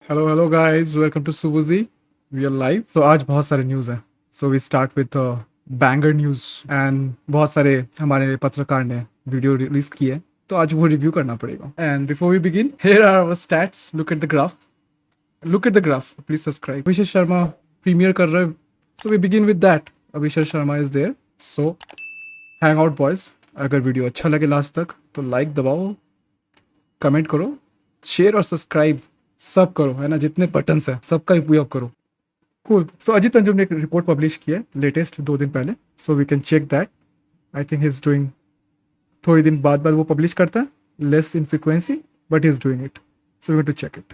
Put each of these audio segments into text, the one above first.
Hello guys, welcome to सुबुजी। We are live. तो आज बहुत सारे न्यूज़ हैं। So we start with banger news and बहुत सारे हमारे पत्रकार ने वीडियो रिलीज की है, तो आज वो रिव्यू करना पड़ेगा। And before we begin, here are our stats. Look at the graph, look at the graph, please subscribe. Abhishek Sharma premiere कर रहे हैं, so we begin with that. Abhishek Sharma is there, so hang out boys. अगर video अच्छा लगे last तक तो like दबाओ, comment करो, शेयर और सब्सक्राइब सब करो, है ना। जितने बटन्स हैं सबका उपयोग करो। कूल। सो अजीत अंजुम ने एक रिपोर्ट पब्लिश की है लेटेस्ट 2 दिन पहले, so we can check that. I think he is doing, थोड़ी दिन बाद बाद वो पब्लिश करता है, less in frequency, but he is doing it, so we to check it.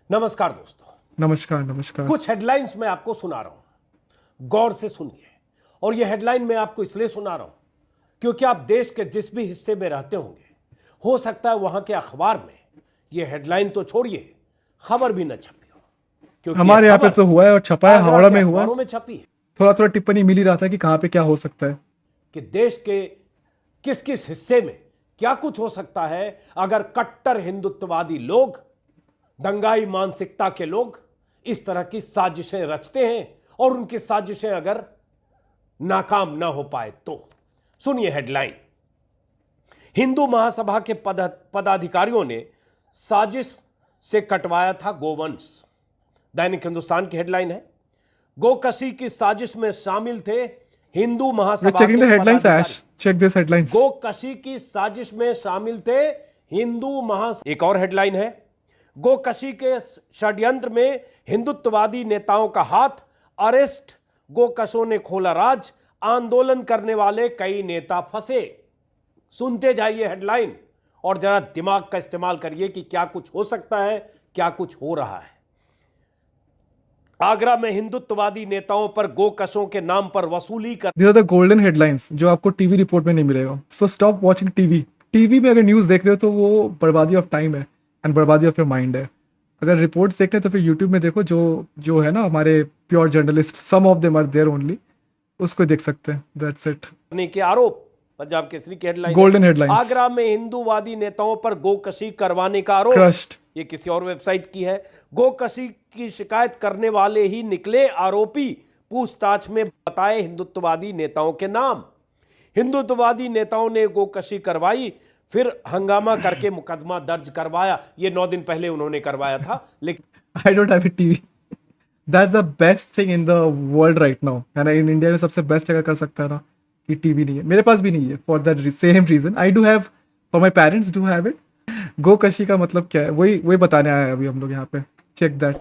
नमस्कार दोस्तों। नमस्कार नमस्कार। कुछ हेडलाइंस मैं आपको सुना रहा हूं, गौर से सुनिए। और यह हेडलाइन मैं आपको इसलिए सुना रहा हूं क्योंकि आप देश के जिस भी हिस्से में रहते होंगे, हो सकता है वहां के अखबार में यह हेडलाइन तो छोड़िए, खबर भी न छपी हो। क्योंकि हमारे यहाँ पे तो हुआ है और छपा है, हावड़ा में हुआ अखबारों है। में छपी है। थोड़ा थोड़ा टिप्पणी मिल ही रहा था कि कहाँ पे क्या हो सकता है, कि देश के किस किस हिस्से में क्या कुछ हो सकता है अगर कट्टर हिंदुत्ववादी लोग, दंगाई मानसिकता के लोग इस तरह की साजिशें रचते हैं और उनकी साजिशें अगर नाकाम ना हो पाए तो। सुनिए हेडलाइन। हिंदू महासभा के पदाधिकारियों ने साजिश से कटवाया था गोवंश। दैनिक हिंदुस्तान की हेडलाइन है, गोकशी की साजिश में शामिल थे हिंदू महासभा के पदाधिकारी। Check this headlines. गोकशी की साजिश में शामिल थे हिंदू महासभा। एक और हेडलाइन है, गोकशी के षड्यंत्र में हिंदुत्ववादी नेताओं का हाथ, अरेस्ट, गोकशों ने खोला राज, आंदोलन करने वाले कई नेता फंसे। सुनते जाइए हेडलाइन और जरा दिमाग का इस्तेमाल करिए कि क्या कुछ हो सकता है, क्या कुछ हो रहा है। आगरा में हिंदुत्ववादी नेताओं पर गोकशों के नाम पर वसूली कर। These are the golden headlines जो आपको टीवी रिपोर्ट में नहीं मिलेगा। So stop watching TV. TV में अगर न्यूज़ देख रहे हो तो वो बर्बादी ऑफ टाइम है एंड बर्बादी ऑफ योर माइंड है। अगर रिपोर्ट्स देखते हैं तो फिर यूट्यूब में देखो, जो जो है ना हमारे pure journalist, some of them are there only, उसको देख सकते हैं। That's it. करने के आरोप। पंजाब केसरी की हेडलाइन, गोल्डन हेडलाइंस। आगरा में हिंदूवादी नेताओं पर गोकशी करवाने का आरोप। क्रश्ड। ये किसी और वेबसाइट की है। गोकशी की शिकायत करने वाले ही निकले आरोपी, पूछताछ में बताए हिंदुत्ववादी नेताओं के नाम। हिंदुत्ववादी नेताओं ने गोकशी करवाई, फिर हंगामा करके मुकदमा दर्ज करवाया। ये 9 दिन पहले उन्होंने करवाया था, लेकिन I don't have a TV. That's the best thing in the world right now, है ना। इन इंडिया में सबसे बेस्ट अगर कर सकता है ना कि टीवी नहीं है। मेरे पास भी नहीं है for that same reason. I do have, for my parents do have it. गोकशी का मतलब क्या है वही वही बताने आया है अभी हम लोग यहाँ पे। Check that.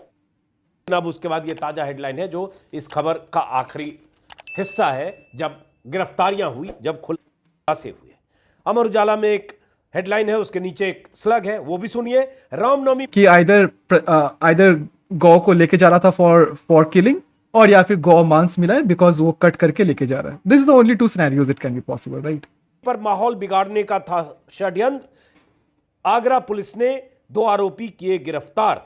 अब उसके बाद ये ताजा हेडलाइन है जो इस खबर का आखिरी हिस्सा है, जब गिरफ्तारियां हुई, जब खुलासे हुए। अमर उजाला में एक हेडलाइन है, उसके नीचे एक स्लग है, वो भी सुनिए। रामनवमी कि आइदर गौ को लेके जा रहा था फॉर किलिंग, और या फिर गौ मांस मिला है बिकॉज वो कट करके लेके जा रहा है। This is the only 2 scenarios it can be possible, right. पर माहौल बिगाड़ने का था षड्यंत्र। आगरा पुलिस ने 2 आरोपी किए गिरफ्तार।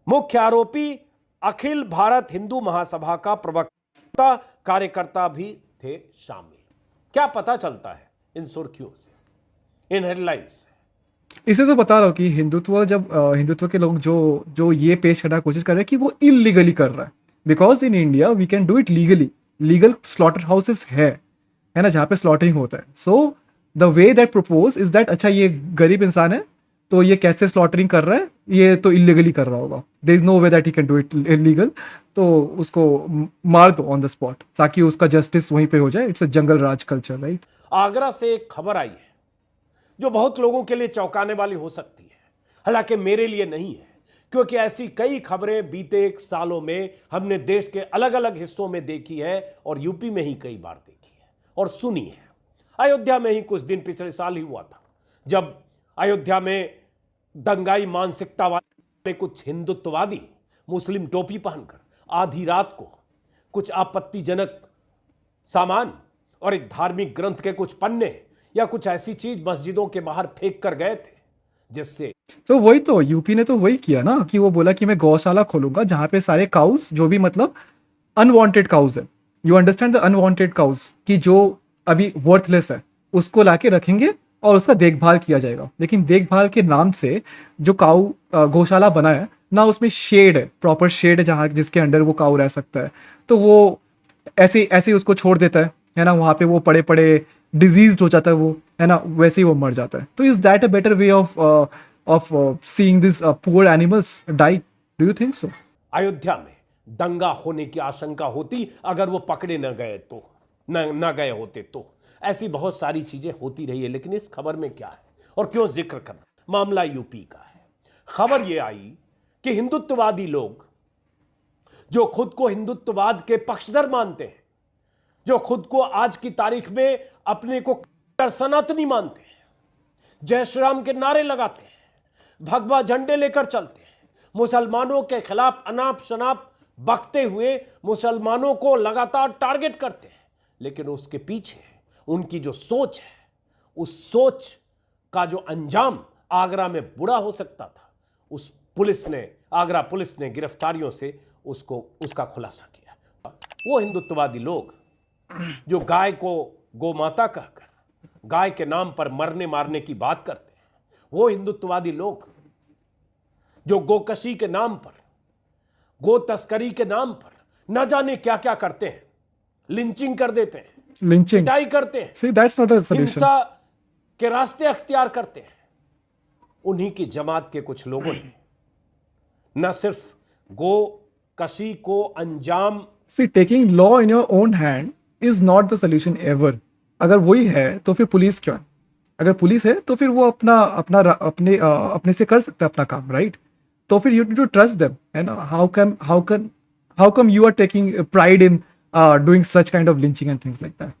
मुख्य आरोपी अखिल भारत हिंदू महासभा का प्रवक्ता, कार्यकर्ता भी थे शामिल। क्या पता चलता है इन सुर्खियों से, इन हेडलाइंस से? इसे तो बता रहा हूँ कि हिंदुत्व के लोग जो जो ये पेश करने की कोशिश कर रहे हैं कि वो इलीगली कर रहा है, because in India we can do it legally. Legal slaughter houses है ना, जहाँ पे स्लॉटरिंग होता है। So the way that propose is that, अच्छा ये गरीब इंसान है तो ये कैसे स्लॉटरिंग कर रहा है, ये तो इलीगली कर रहा होगा। There is no way that he can do it illegal, तो उसको मार दो ऑन द स्पॉट ताकि उसका जस्टिस वहीं पे हो जाए। It's a jungle Raj culture, right. Agra से एक खबर आई है जो बहुत लोगों के लिए चौंकाने वाली हो सकती है, हालांकि मेरे लिए नहीं है, क्योंकि ऐसी कई खबरें बीते सालों में हमने देश के अलग अलग हिस्सों में देखी है और यूपी में ही कई बार देखी है और सुनी है। अयोध्या में ही कुछ दिन पिछले साल ही हुआ था, जब अयोध्या में दंगाई मानसिकता वाले कुछ हिंदुत्ववादी मुस्लिम टोपी पहनकर आधी रात को कुछ आपत्तिजनक सामान और एक धार्मिक ग्रंथ के कुछ पन्ने या कुछ ऐसी चीज मस्जिदों के बाहर फेंक कर गए थे, जिससे तो वही तो यूपी ने तो वही किया ना कि वो बोला कि मैं गौशाला खोलूंगा जहां पे सारे काउस, जो भी मतलब अनवांटेड काउस है, you understand the unwanted cows, कि जो अभी वर्थलेस है उसको लाके रखेंगे और उसका देखभाल किया जाएगा। लेकिन देखभाल के नाम से जो काऊ गौशाला बना है ना, उसमें शेड है, प्रॉपर शेड है जहाँ जिसके अंडर वो काऊ रह सकता है, तो वो ऐसे ऐसे ही उसको छोड़ देता है ना, वहाँ पे वो पड़े पड़े डिजीज हो जाता है वो, है ना, वैसे ही वो मर जाता है। तो is that a better way of seeing this poor animals die? Do you think so? Ayodhya में दंगा होने की आशंका होती अगर वो पकड़े न गए तो, न गए होते तो। ऐसी बहुत सारी चीजें होती रही है, लेकिन इस खबर में क्या है और क्यों जिक्र करना? मामला यूपी का है। खबर यह आई कि हिंदुत्ववादी लोग जो खुद को हिंदुत्ववाद के पक्षधर मानते हैं, जो खुद को आज की तारीख में अपने को सनातनी मानते हैं, जय श्री राम के नारे लगाते हैं, भगवा झंडे लेकर चलते हैं, मुसलमानों के खिलाफ अनाप शनाप बकते हुए मुसलमानों को लगातार टारगेट करते हैं, लेकिन उसके पीछे उनकी जो सोच है, उस सोच का जो अंजाम आगरा में बुरा हो सकता था, उस आगरा पुलिस ने गिरफ्तारियों से उसका खुलासा किया। वो हिंदुत्ववादी लोग जो गाय को गौ माता कहकर गाय के नाम पर मरने मारने की बात करते हैं, वो हिंदुत्ववादी लोग जो गोकशी के नाम पर, गो तस्करी के नाम पर न जाने क्या क्या करते हैं, लिंचिंग कर देते हैं, लिंचिंग, पिटाई करते हैं, see that's not a solution. हिंसा के रास्ते अख्तियार करते हैं, उन्हीं की जमात के कुछ लोगों ने न सिर्फ गो कशी को अंजाम See, taking law in your own hand is not the solution ever. अगर वही है तो फिर पुलिस क्यों है? अगर पुलिस है तो फिर वो अपने से कर सकता है अपना काम, राइट? तो फिर you need to trust them, है ना? How come you are taking pride in doing such kind of lynching and things like that?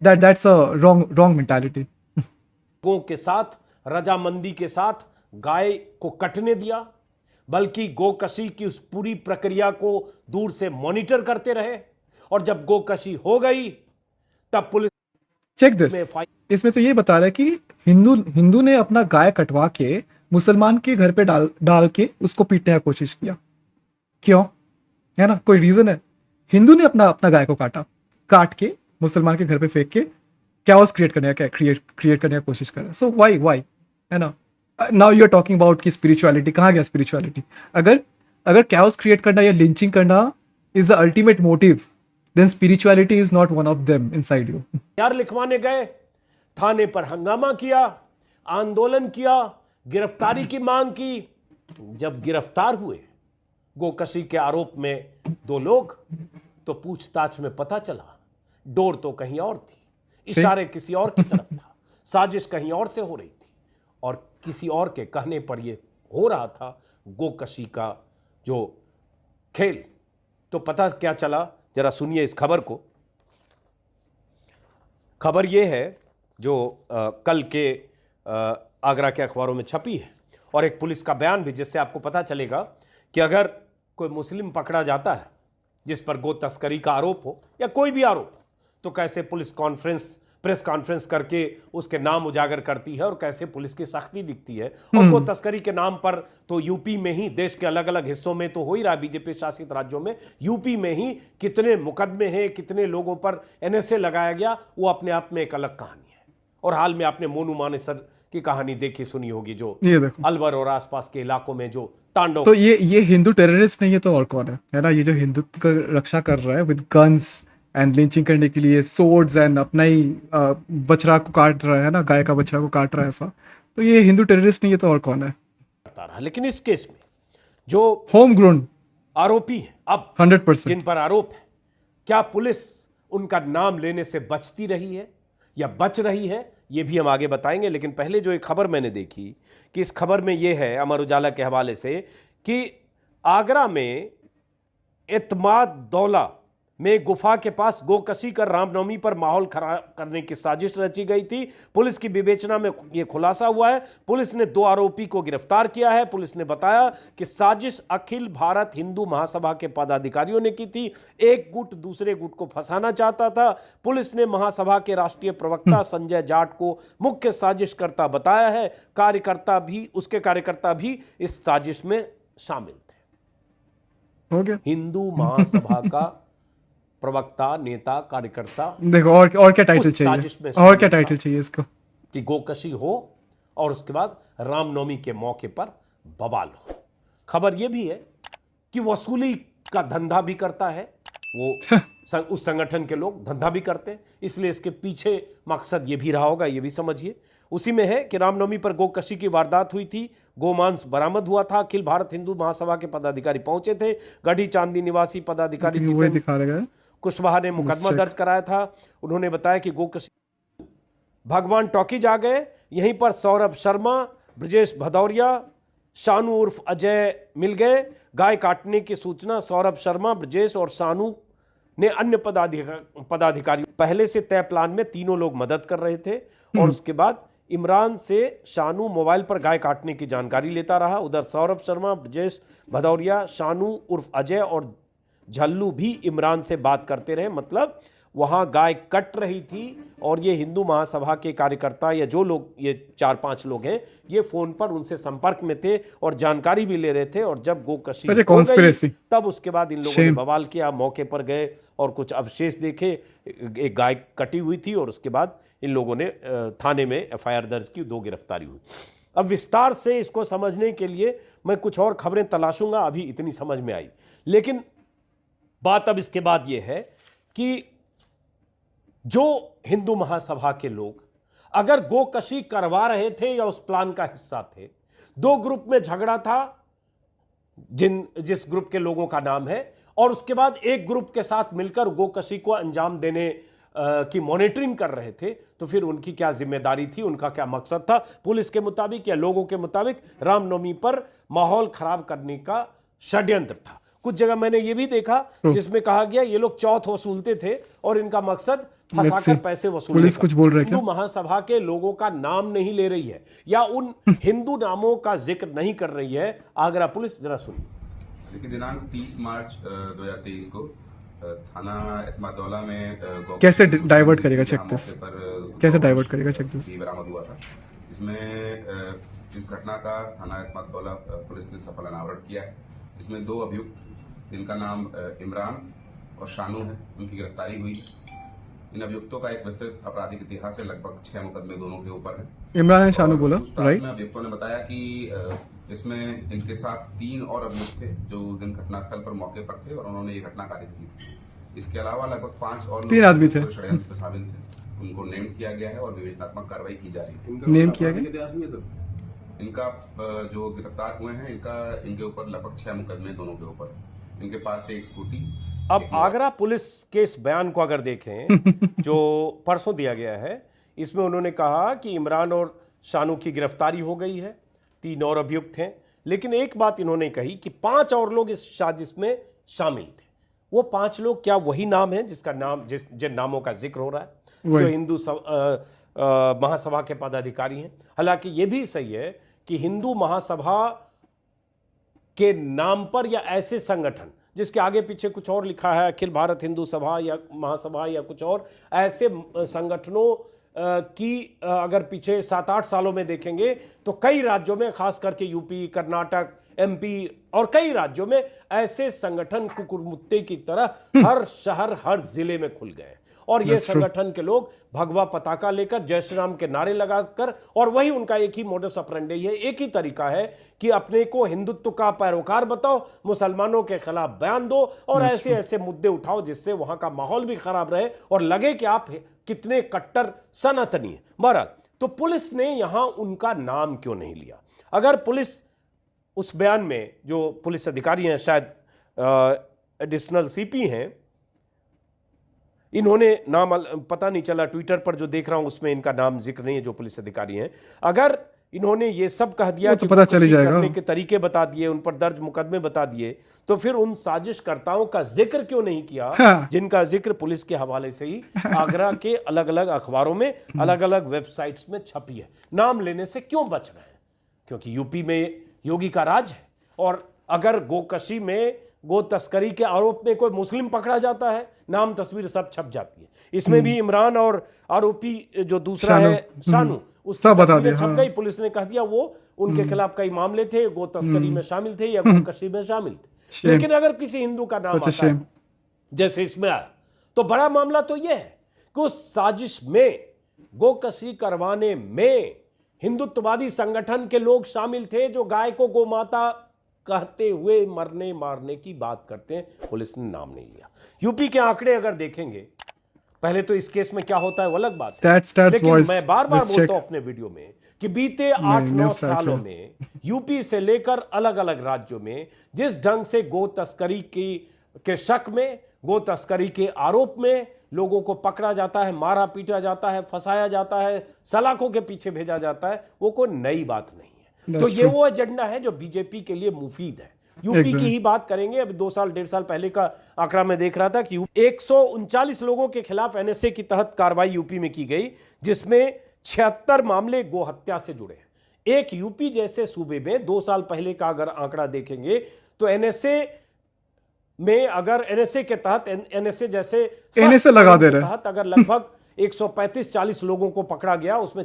That's a wrong mentality. लोगों के साथ रजामंदी के साथ गाय को कटने दिया, बल्कि गोकशी की उस पूरी प्रक्रिया को दूर से मॉनिटर करते रहे, और जब गोकशी हो गई तब पुलिस चेक दिस, इसमें तो ये बता रहा है कि हिंदू ने अपना गाय कटवा के मुसलमान के घर पे डाल के उसको पीटने का कोशिश किया। क्यों? है ना, कोई रीजन है? हिंदू ने अपना गाय को काट के मुसलमान के घर पे फेंक के कैओस क्रिएट करने का कोशिश कर रहा है। सो वाई, है ना? Now you are talking about कि स्पिरिचुअलिटी, कहाँ गया स्पिरिचुअलिटी? अगर कैओस क्रिएट करना या लिंचिंग करना is the ultimate motive, then spirituality is not one of them inside you. यार लिखवाने गए, थाने पर हंगामा किया, आंदोलन किया, गिरफ्तारी की मांग की। जब गिरफ्तार हुए गोकशी के आरोप में 2 लोग, तो पूछताछ में पता चला डोर तो कहीं और थी, इशारे किसी और की तरफ था, साजिश कहीं और से हो रही थी, और किसी और के कहने पर यह हो रहा था गोकशी का जो खेल। तो पता क्या चला, जरा सुनिए इस खबर को। खबर यह है जो कल के आगरा के अखबारों में छपी है, और एक पुलिस का बयान भी, जिससे आपको पता चलेगा कि अगर कोई मुस्लिम पकड़ा जाता है जिस पर गो तस्करी का आरोप हो या कोई भी आरोप हो, तो कैसे पुलिस प्रेस कॉन्फ्रेंस करके उसके नाम उजागर करती है, और कैसे पुलिस की सख्ती दिखती है। और गो तस्करी के नाम पर तो यूपी में ही, देश के अलग अलग हिस्सों में तो हो ही रहा, बीजेपी शासित राज्यों में, यूपी में ही कितने मुकदमे हैं, कितने लोगों पर एनएसए लगाया गया, वो अपने आप में एक अलग कहानी है। और हाल में आपने मोनू मानेसर की कहानी देखी सुनी होगी, जो अलवर और आसपास के इलाकों में जो तांडव। तो ये हिंदू टेररिस्ट नहीं है तो और कौन है ना? ये जो हिंदुत्व का रक्षा कर रहा है विद गन्स एंड लिंचिंग करने के लिए सोर्ड्स एंड अपना ही बछड़ा को काट रहा है ना, गाय का बछड़ा को काट रहा है, ऐसा, तो ये हिंदू टेररिस्ट नहीं है तो और कौन है? लेकिन इस केस में जो होम ग्रोन आरोपी है, अब 100% जिन पर आरोप है, क्या पुलिस उनका नाम लेने से बचती रही है या बच रही है, ये भी हम आगे बताएंगे। लेकिन पहले जो एक खबर मैंने देखी, कि इस खबर में यह है अमर उजाला के हवाले से, कि आगरा में एतमाद-दौला में गुफा के पास गोकशी कर रामनवमी पर माहौल खराब करने की साजिश रची गई थी। पुलिस की विवेचना में यह खुलासा हुआ है। पुलिस ने 2 आरोपी को गिरफ्तार किया है। पुलिस ने बताया कि साजिश अखिल भारत हिंदू महासभा के पदाधिकारियों ने की थी। एक गुट दूसरे गुट को फंसाना चाहता था। पुलिस ने महासभा के राष्ट्रीय प्रवक्ता संजय जाट को मुख्य साजिशकर्ता बताया है। उसके कार्यकर्ता भी इस साजिश में शामिल थे। हो गया हिंदू महासभा का प्रवक्ता, नेता, कार्यकर्ता। देखो और क्या टाइटल चाहिए, और क्या टाइटल चाहिए इसको? कि गोकशी हो और उसके बाद रामनवमी के मौके पर बवाल हो। खबर यह भी है कि वसूली का धंधा भी करता है वो उस संगठन के लोग, धंधा भी करते हैं, इसलिए इसके पीछे मकसद ये भी रहा होगा, ये भी समझिए। उसी में है कि रामनवमी पर गोकशी की वारदात हुई थी, गोमांस बरामद हुआ था। अखिल भारत हिंदू महासभा के पदाधिकारी पहुंचे थे। गढ़ी चांदी निवासी पदाधिकारी वही दिखा रहे हैं। कुशवाहा ने मुकदमा दर्ज कराया था। उन्होंने बताया कि गोकशी भगवान टॉकीज आ गए, यहीं पर सौरभ शर्मा, ब्रजेश भदौरिया, शानू उर्फ अजय मिल गए। गाय काटने की सूचना सौरभ शर्मा, ब्रजेश और शानू ने अन्य पदाधिकारी पहले से तय प्लान में तीनों लोग मदद कर रहे थे और उसके बाद इमरान से शानू मोबाइल पर गाय काटने की जानकारी लेता रहा। उधर सौरभ शर्मा, ब्रजेश भदौरिया, शानू उर्फ अजय और झल्लू भी इमरान से बात करते रहे। मतलब वहां गाय कट रही थी और ये हिंदू महासभा के कार्यकर्ता या जो लोग, ये 4-5 लोग हैं, ये फोन पर उनसे संपर्क में थे और जानकारी भी ले रहे थे। और जब गोकशी हो गई तब उसके बाद इन लोगों ने बवाल किया, मौके पर गए और कुछ अवशेष देखे, एक गाय कटी हुई थी और उसके बाद इन लोगों ने थाने में एफआईआर दर्ज की, 2 गिरफ्तारी हुई। अब विस्तार से इसको समझने के लिए मैं कुछ और खबरें तलाशूंगा, अभी इतनी समझ में आई। लेकिन बात अब इसके बाद यह है कि जो हिंदू महासभा के लोग अगर गोकशी करवा रहे थे या उस प्लान का हिस्सा थे, 2 ग्रुप में झगड़ा था जिस ग्रुप के लोगों का नाम है, और उसके बाद एक ग्रुप के साथ मिलकर गोकशी को अंजाम देने की मॉनिटरिंग कर रहे थे, तो फिर उनकी क्या जिम्मेदारी थी, उनका क्या मकसद था? पुलिस के मुताबिक या लोगों के मुताबिक रामनवमी पर माहौल खराब करने का षड्यंत्र था। कुछ जगह मैंने ये भी देखा जिसमें कहा गया ये लोग चौथ वसूलते थे और इनका मकसद फंसाकर पैसे वसूलने। पुलिस कुछ बोल रहे हैं? हिंदू महासभा के लोगों का नाम नहीं ले रही है या उन हिंदू नामों का जिक्र नहीं कर रही है आगरा पुलिस। जरा सुनिए। देखिए, दिनांक 30 मार्च 2023 को थाना एतमादौला में कैसे डाइवर्ट करेगा चेक दिस, कैसे डाइवर्ट करेगा चेक दिस बरामद हुआ था। इसमें इस घटना का थाना एतमादौला पुलिस ने सफल अनावरण किया है। इसमें 2 अभियुक्त जिनका नाम इमरान और शानू है, उनकी गिरफ्तारी हुई। इन अभियुक्तों का एक विस्तृत आपराधिक इतिहास है, लगभग 6 मुकदमे दोनों के ऊपर है। इमरान है, शानू बोला, राइट? अभियुक्तों ने बताया कि इसमें इनके साथ 3 और अभियुक्त थे जो उस दिन घटनास्थल पर मौके पर थे और उन्होंने ये घटना कारित की थी। इसके अलावा लगभग 5 और 3 आदमी थे षड्यंत्र में शामिल थे, उनको नेम किया गया है और विवेचनात्मक कार्रवाई की जा रही है। नेम किया गया, इनका जो गिरफ्तार हुए हैं, इनके ऊपर लगभग 6 मुकदमे दोनों के ऊपर। इनके पास से एक स्कूटी। अब आगरा पुलिस के इस बयान को अगर देखें जो परसों दिया गया है, इसमें उन्होंने कहा कि इमरान और शानू की गिरफ्तारी हो गई है, 3 और अभियुक्त हैं। लेकिन एक बात इन्होंने कही कि 5 और लोग इस साजिश में शामिल थे। वो 5 लोग क्या वही नाम है जिसका नाम जिन नामों का जिक्र हो रहा है, जो हिंदू महासभा के पदाधिकारी हैं? हालांकि ये भी सही है कि हिंदू महासभा के नाम पर या ऐसे संगठन जिसके आगे पीछे कुछ और लिखा है, अखिल भारत हिंदू सभा या महासभा या कुछ और, ऐसे संगठनों की अगर पीछे 7-8 सालों में देखेंगे तो कई राज्यों में, खास करके यूपी, कर्नाटक, एमपी और कई राज्यों में ऐसे संगठन कुकुरमुत्ते की तरह हर शहर, हर जिले में खुल गए। और ये संगठन के लोग भगवा पताका लेकर, जय श्री राम के नारे लगाकर, और वही उनका एक ही मोडस ऑपरेंडी है, एक ही तरीका है कि अपने को हिंदुत्व का पैरोकार बताओ, मुसलमानों के खिलाफ बयान दो और ऐसे ऐसे मुद्दे उठाओ जिससे वहां का माहौल भी खराब रहे और लगे कि आप कितने कट्टर सनातनी हैं। बहरहाल, तो पुलिस ने यहां उनका नाम क्यों नहीं लिया? अगर पुलिस उस बयान में, जो पुलिस अधिकारी हैं, शायद एडिशनल सीपी हैं, इन्होंने नाम पता नहीं चला, ट्विटर पर जो देख रहा हूं उसमें इनका नाम जिक्र नहीं है, जो पुलिस अधिकारी हैं। अगर इन्होंने ये सब कह दिया तो पता चल जाएगा, करने के तरीके बता दिए, उन पर दर्ज मुकदमे बता दिए, तो फिर उन साजिशकर्ताओं का जिक्र क्यों नहीं किया? हाँ। जिनका जिक्र पुलिस के हवाले से ही आगरा के अलग अलग अखबारों में, अलग अलग वेबसाइट्स में छपी है। नाम लेने से क्यों बच रहे हैं? क्योंकि यूपी में योगी का राज है, और अगर गोकशी में, गो तस्करी के आरोप में कोई मुस्लिम पकड़ा जाता है, नाम तस्वीर सब छप जाती है। इसमें भी इमरान और आरोपी जो दूसरा है शानू, उसकी तस्वीरें छप गई। पुलिस ने कह दिया वो उनके खिलाफ कई मामले थे, गो तस्करी में शामिल थे या गोकशी में शामिल थे। लेकिन अगर किसी हिंदू का नाम आता है, जैसे इसमें आया, तो बड़ा मामला तो यह है कि उस साजिश में गोकशी करवाने में हिंदुत्ववादी संगठन के लोग शामिल थे जो गाय को गोमाता कहते हुए मरने मारने की बात करते हैं। पुलिस ने नाम नहीं लिया। यूपी के आंकड़े अगर देखेंगे, पहले तो इस केस में क्या होता है वो अलग बात है, Stats लेकिन voice, मैं बार बार let's बोलता check. हूं अपने वीडियो में कि बीते 8-9 stats सालों है. में यूपी से लेकर अलग अलग राज्यों में जिस ढंग से गो तस्करी के शक में, गो तस्करी के आरोप में लोगों को पकड़ा जाता है, मारा पीटा जाता है, फंसाया जाता है, सलाखों के पीछे भेजा जाता है, वो कोई नई बात नहीं है। तो That's ये true. वो एजेंडा है जो बीजेपी के लिए मुफीद है। यूपी की ही बात करेंगे। अब 2 साल 1.5 साल पहले का आंकड़ा मैं देख रहा था कि 139 लोगों के खिलाफ एनएसए की तहत कार्रवाई यूपी में की गई, जिसमें 76 मामले गो हत्या से जुड़े हैं। एक यूपी जैसे सूबे में 2 साल पहले का अगर आंकड़ा देखेंगे तो एनएसए में, अगर एनएसए के तहत, एनएसए जैसे NSA लगा दे रहे हैं। तहत अगर लगभग 135-40 लोगों को पकड़ा गया, उसमें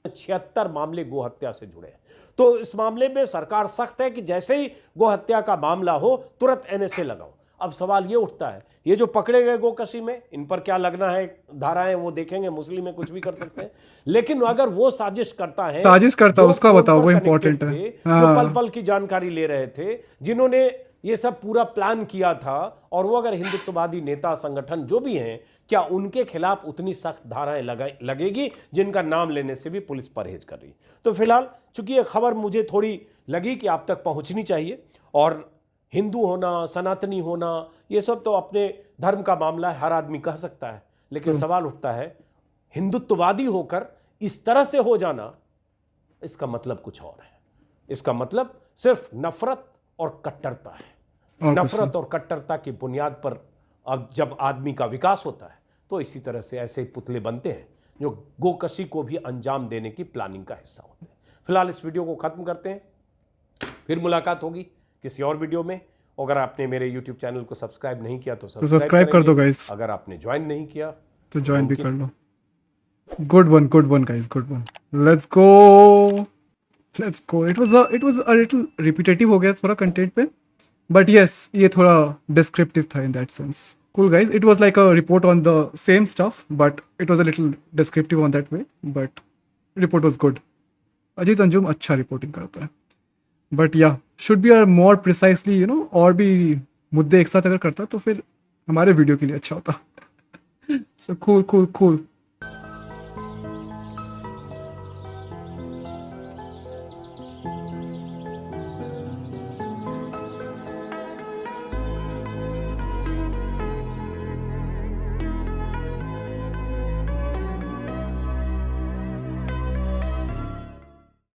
76 मामले गो हत्या से जुड़े हैं। तो इस मामले में सरकार सख्त है कि जैसे ही गो हत्या का मामला हो तुरंत एनएसए लगाओ। अब सवाल ये उठता है, ये जो पकड़े गए गोकशी में, इन पर क्या लगना है धाराएं वो देखेंगे, मुस्लिम में कुछ भी कर सकते हैं, लेकिन अगर वो साजिश करता है, जो उसका फोन बताओ, पर वो connected इंपॉर्टेंट है। थे, जो हाँ। पल पल की जानकारी ले रहे थे, जिन्होंने ये सब पूरा प्लान किया था, और वो अगर हिंदुत्ववादी नेता संगठन जो भी हैं, क्या उनके खिलाफ उतनी सख्त धाराएं लगेगी जिनका नाम लेने से भी पुलिस परहेज कर रही। तो फिलहाल चूंकि ये खबर मुझे थोड़ी लगी कि आप तक पहुंचनी चाहिए, और हिंदू होना, सनातनी होना, ये सब तो अपने धर्म का मामला है, हर आदमी कह सकता है, लेकिन सवाल उठता है हिंदुत्ववादी होकर इस तरह से हो जाना, इसका मतलब कुछ और है। इसका मतलब सिर्फ नफरत और कट्टरता है। और कुछ नफरत और कट्टरता की बुनियाद पर अब जब आदमी का विकास होता है तो इसी तरह से ऐसे पुतले बनते हैं जो गोकशी को भी अंजाम देने की प्लानिंग का हिस्सा होते हैं। फिलहाल इस वीडियो को खत्म करते हैं, फिर मुलाकात होगी किसी और वीडियो में। अगर आपने मेरे YouTube चैनल को सब्सक्राइब नहीं किया तो सब्सक्राइब कर दो करेंगे। गाइस, अगर आपने ज्वाइन नहीं किया तो ज्वाइन भी कर लो। Good one guys, good one. Let's go. It was a little repetitive हो गया थोड़ा कंटेंट पे, बट यस ये थोड़ा डिस्क्रिप्टिव था in that sense. Cool guys, it was like a report on the same stuff, but it was a little descriptive on that way, but report was good. Ajit Anjum अच्छा reporting करता है, but या should be more precisely और भी मुद्दे एक साथ अगर करता तो फिर हमारे वीडियो के लिए अच्छा होता। So cool.